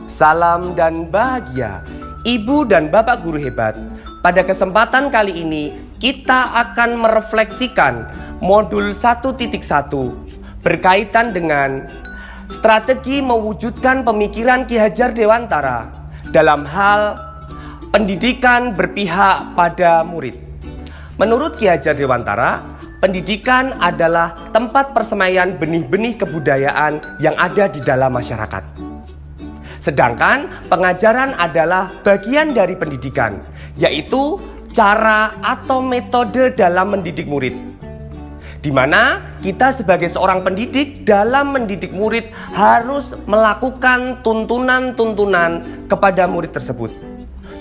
Salam dan bahagia, Ibu dan Bapak guru hebat. Pada kesempatan kali ini, kita akan merefleksikan modul 1.1 berkaitan dengan strategi mewujudkan pemikiran Ki Hajar Dewantara dalam hal pendidikan berpihak pada murid. Menurut Ki Hajar Dewantara, pendidikan adalah tempat persemaian benih-benih kebudayaan yang ada di dalam masyarakat. Sedangkan pengajaran adalah bagian dari pendidikan, yaitu cara atau metode dalam mendidik murid. Di mana kita sebagai seorang pendidik dalam mendidik murid harus melakukan tuntunan-tuntunan kepada murid tersebut.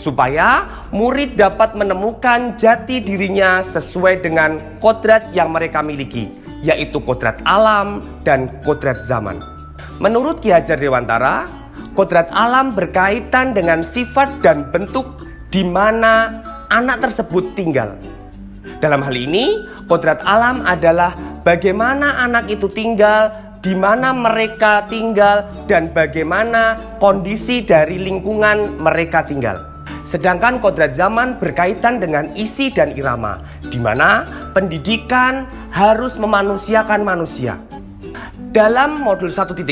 Supaya murid dapat menemukan jati dirinya sesuai dengan kodrat yang mereka miliki, yaitu kodrat alam dan kodrat zaman. Menurut Ki Hajar Dewantara, kodrat alam berkaitan dengan sifat dan bentuk di mana anak tersebut tinggal. Dalam hal ini, kodrat alam adalah bagaimana anak itu tinggal, di mana mereka tinggal, dan bagaimana kondisi dari lingkungan mereka tinggal. Sedangkan kodrat zaman berkaitan dengan isi dan irama, di mana pendidikan harus memanusiakan manusia. Dalam modul 1.1,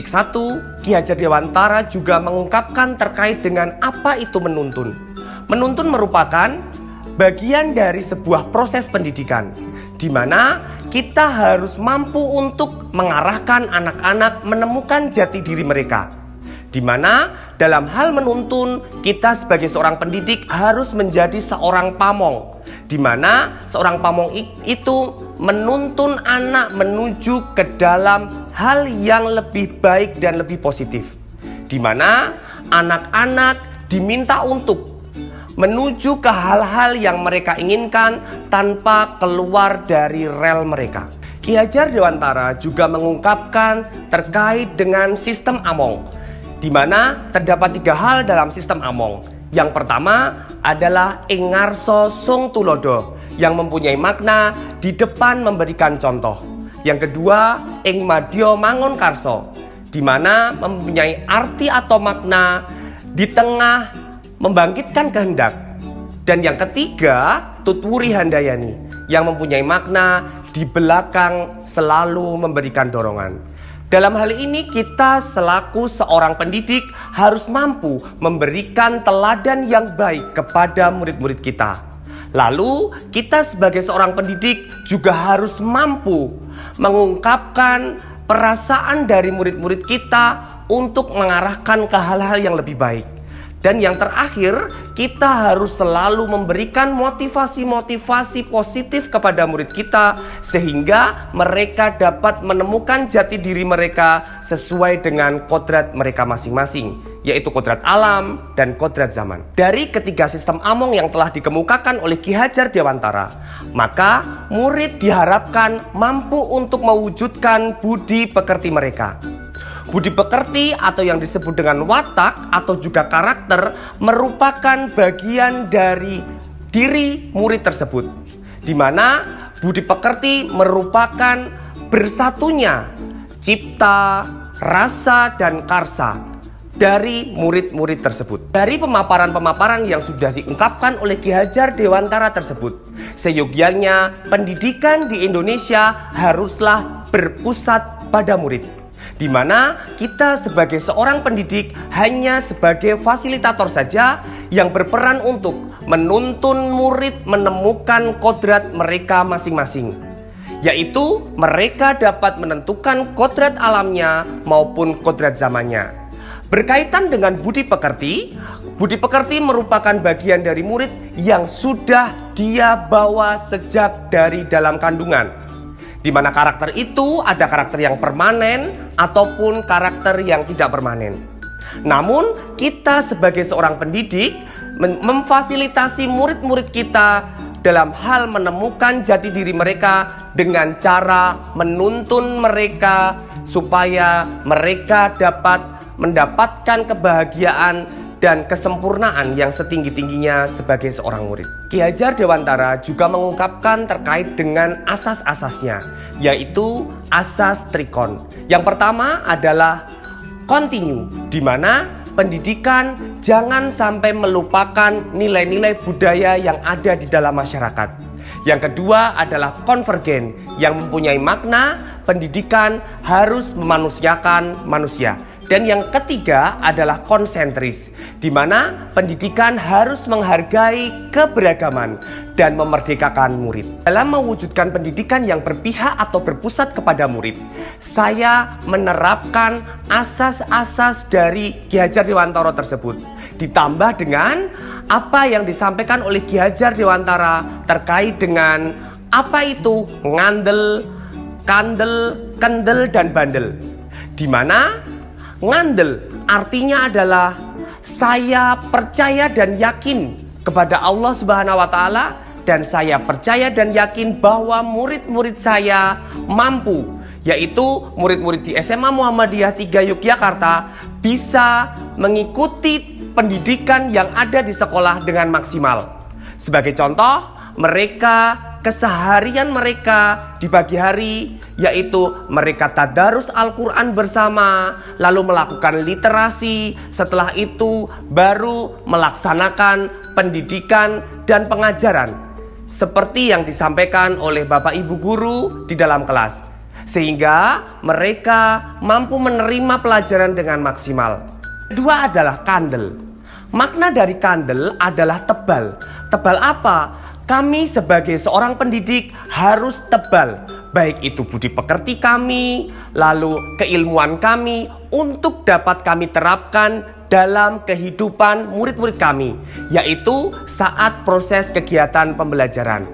Ki Hajar Dewantara juga mengungkapkan terkait dengan apa itu menuntun. Menuntun merupakan bagian dari sebuah proses pendidikan, di mana kita harus mampu untuk mengarahkan anak-anak menemukan jati diri mereka. Di mana dalam hal menuntun, kita sebagai seorang pendidik harus menjadi seorang pamong. Di mana seorang pamong itu menuntun anak menuju ke dalam hal yang lebih baik dan lebih positif. Di mana anak-anak diminta untuk menuju ke hal-hal yang mereka inginkan tanpa keluar dari rel mereka. Ki Hajar Dewantara juga mengungkapkan terkait dengan sistem Among, di mana terdapat 3 hal dalam sistem Among. Yang pertama adalah ing ngarsa sung tulodo, yang mempunyai makna di depan memberikan contoh. Yang kedua, ing madya mangun karso, di mana mempunyai arti atau makna di tengah membangkitkan kehendak. Dan yang ketiga, tutwuri handayani, yang mempunyai makna di belakang selalu memberikan dorongan. Dalam hal ini kita selaku seorang pendidik harus mampu memberikan teladan yang baik kepada murid-murid kita. Lalu kita sebagai seorang pendidik juga harus mampu mengungkapkan perasaan dari murid-murid kita untuk mengarahkan ke hal-hal yang lebih baik. Dan yang terakhir, kita harus selalu memberikan motivasi-motivasi positif kepada murid kita sehingga mereka dapat menemukan jati diri mereka sesuai dengan kodrat mereka masing-masing, yaitu kodrat alam dan kodrat zaman. Dari ketiga sistem Among yang telah dikemukakan oleh Ki Hajar Dewantara, maka murid diharapkan mampu untuk mewujudkan budi pekerti mereka. Budi pekerti atau yang disebut dengan watak atau juga karakter merupakan bagian dari diri murid tersebut. Di mana budi pekerti merupakan bersatunya cipta, rasa, dan karsa dari murid-murid tersebut. Dari pemaparan-pemaparan yang sudah diungkapkan oleh Ki Hajar Dewantara tersebut, seyogyanya pendidikan di Indonesia haruslah berpusat pada murid. Di mana kita sebagai seorang pendidik hanya sebagai fasilitator saja yang berperan untuk menuntun murid menemukan kodrat mereka masing-masing, yaitu mereka dapat menentukan kodrat alamnya maupun kodrat zamannya. Berkaitan dengan budi pekerti merupakan bagian dari murid yang sudah dia bawa sejak dari dalam kandungan. Di mana karakter itu ada karakter yang permanen ataupun karakter yang tidak permanen. Namun kita sebagai seorang pendidik memfasilitasi murid-murid kita dalam hal menemukan jati diri mereka dengan cara menuntun mereka supaya mereka dapat mendapatkan kebahagiaan dan kesempurnaan yang setinggi-tingginya sebagai seorang murid. Ki Hajar Dewantara juga mengungkapkan terkait dengan asas-asasnya, yaitu asas trikon. Yang pertama adalah continue, di mana pendidikan jangan sampai melupakan nilai-nilai budaya yang ada di dalam masyarakat. Yang kedua adalah konvergen, yang mempunyai makna pendidikan harus memanusiakan manusia. Dan yang ketiga adalah konsentris, di mana pendidikan harus menghargai keberagaman dan memerdekakan murid. Dalam mewujudkan pendidikan yang berpihak atau berpusat kepada murid, saya menerapkan asas-asas dari Ki Hajar Dewantara tersebut. Ditambah dengan apa yang disampaikan oleh Ki Hajar Dewantara terkait dengan apa itu ngandel, kandel, kendel, dan bandel. Di mana ngandel artinya adalah saya percaya dan yakin kepada Allah Subhanahu wa Ta'ala, dan saya percaya dan yakin bahwa murid-murid saya mampu, yaitu murid-murid di SMA Muhammadiyah 3 Yogyakarta, bisa mengikuti pendidikan yang ada di sekolah dengan maksimal. Sebagai contoh, keseharian mereka di pagi hari yaitu mereka tadarus Al-Quran bersama, lalu melakukan literasi, setelah itu baru melaksanakan pendidikan dan pengajaran seperti yang disampaikan oleh Bapak Ibu guru di dalam kelas, sehingga mereka mampu menerima pelajaran dengan maksimal. Kedua adalah kandel. Makna dari kandel adalah tebal. Tebal apa? Kami sebagai seorang pendidik harus tebal, baik itu budi pekerti kami, lalu keilmuan kami, untuk dapat kami terapkan dalam kehidupan murid-murid kami, yaitu saat proses kegiatan pembelajaran.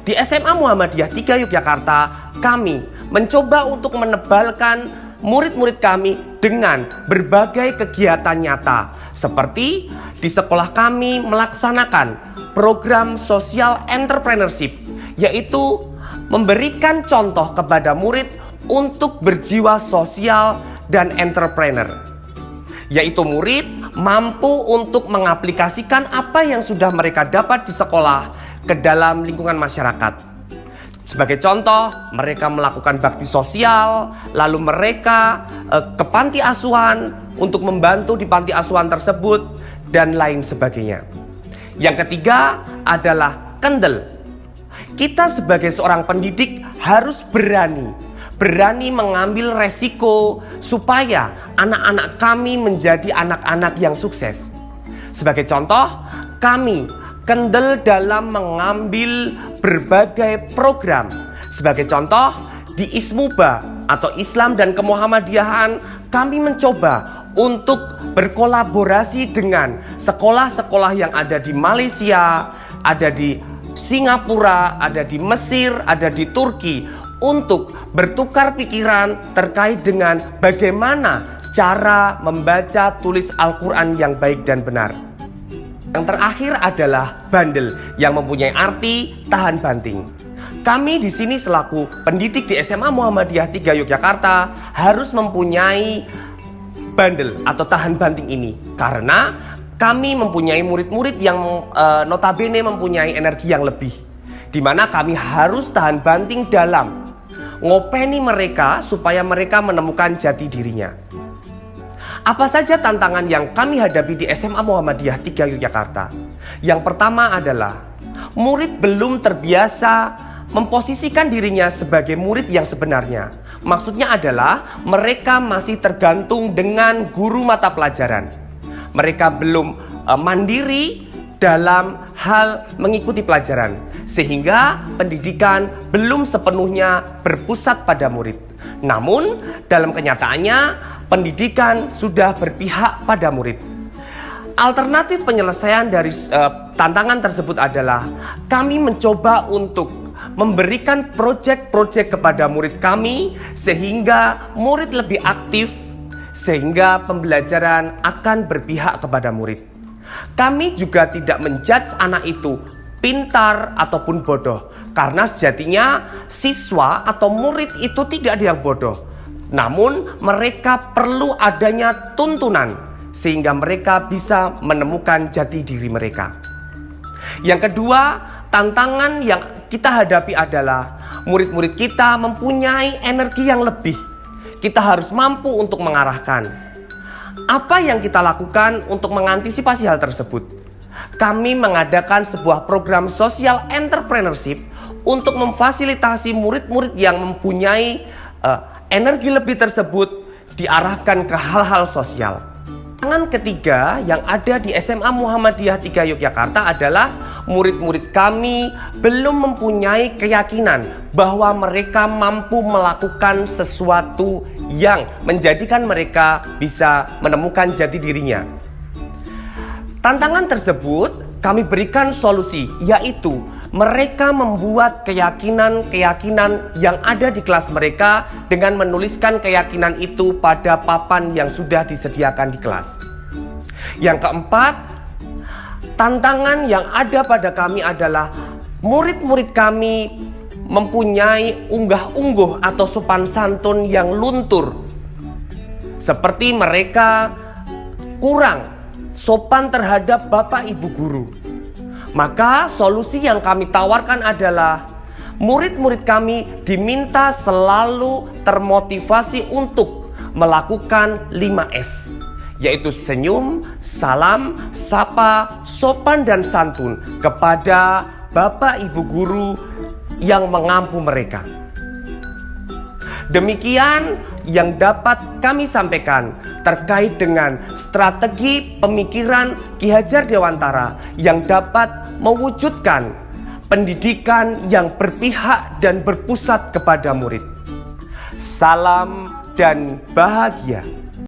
Di SMA Muhammadiyah 3 Yogyakarta, kami mencoba untuk menebalkan murid-murid kami dengan berbagai kegiatan nyata, seperti di sekolah kami melaksanakan program social entrepreneurship, yaitu memberikan contoh kepada murid untuk berjiwa sosial dan entrepreneur, yaitu murid mampu untuk mengaplikasikan apa yang sudah mereka dapat di sekolah ke dalam lingkungan masyarakat. Sebagai contoh, mereka melakukan bakti sosial, lalu mereka ke panti asuhan untuk membantu di panti asuhan tersebut, dan lain sebagainya. Yang ketiga adalah kendel. Kita sebagai seorang pendidik harus berani mengambil resiko supaya anak-anak kami menjadi anak-anak yang sukses. Sebagai contoh, kami kendel dalam mengambil berbagai program. Sebagai contoh, di Ismuba atau Islam dan Kemuhammadiyahan, kami mencoba untuk berkolaborasi dengan sekolah-sekolah yang ada di Malaysia, ada di Singapura, ada di Mesir, ada di Turki, untuk bertukar pikiran terkait dengan bagaimana cara membaca tulis Al-Quran yang baik dan benar. Yang terakhir adalah bandel, yang mempunyai arti tahan banting. Kami di sini selaku pendidik di SMA Muhammadiyah 3 Yogyakarta harus mempunyai bandel atau tahan banting ini, karena kami mempunyai murid-murid yang notabene mempunyai energi yang lebih, di mana kami harus tahan banting dalam ngopeni mereka supaya mereka menemukan jati dirinya. Apa saja tantangan yang kami hadapi di SMA Muhammadiyah 3 Yogyakarta? Yang pertama adalah murid belum terbiasa memposisikan dirinya sebagai murid yang sebenarnya. Maksudnya adalah mereka masih tergantung dengan guru mata pelajaran. Mereka belum mandiri dalam hal mengikuti pelajaran, sehingga pendidikan belum sepenuhnya berpusat pada murid. Namun dalam kenyataannya pendidikan sudah berpihak pada murid. Alternatif penyelesaian dari tantangan tersebut adalah kami mencoba untuk memberikan proyek-proyek kepada murid kami sehingga murid lebih aktif, sehingga pembelajaran akan berpihak kepada murid. Kami juga tidak menjudge anak itu pintar ataupun bodoh, karena sejatinya siswa atau murid itu tidak ada yang bodoh. Namun mereka perlu adanya tuntunan sehingga mereka bisa menemukan jati diri mereka. Yang kedua, tantangan yang kita hadapi adalah murid-murid kita mempunyai energi yang lebih. Kita harus mampu untuk mengarahkan. Apa yang kita lakukan untuk mengantisipasi hal tersebut? Kami mengadakan sebuah program social entrepreneurship untuk memfasilitasi murid-murid yang mempunyai energi lebih tersebut diarahkan ke hal-hal sosial. Tantangan ketiga yang ada di SMA Muhammadiyah 3 Yogyakarta adalah murid-murid kami belum mempunyai keyakinan bahwa mereka mampu melakukan sesuatu yang menjadikan mereka bisa menemukan jati dirinya. Tantangan tersebut kami berikan solusi, yaitu mereka membuat keyakinan-keyakinan yang ada di kelas mereka dengan menuliskan keyakinan itu pada papan yang sudah disediakan di kelas. Yang keempat, tantangan yang ada pada kami adalah murid-murid kami mempunyai unggah-ungguh atau sopan santun yang luntur. Seperti mereka kurang sopan terhadap bapak ibu guru. Maka solusi yang kami tawarkan adalah murid-murid kami diminta selalu termotivasi untuk melakukan 5S, yaitu senyum, salam, sapa, sopan dan santun kepada bapak ibu guru yang mengampu mereka. Demikian yang dapat kami sampaikan terkait dengan strategi pemikiran Ki Hajar Dewantara yang dapat mewujudkan pendidikan yang berpihak dan berpusat kepada murid. Salam dan bahagia.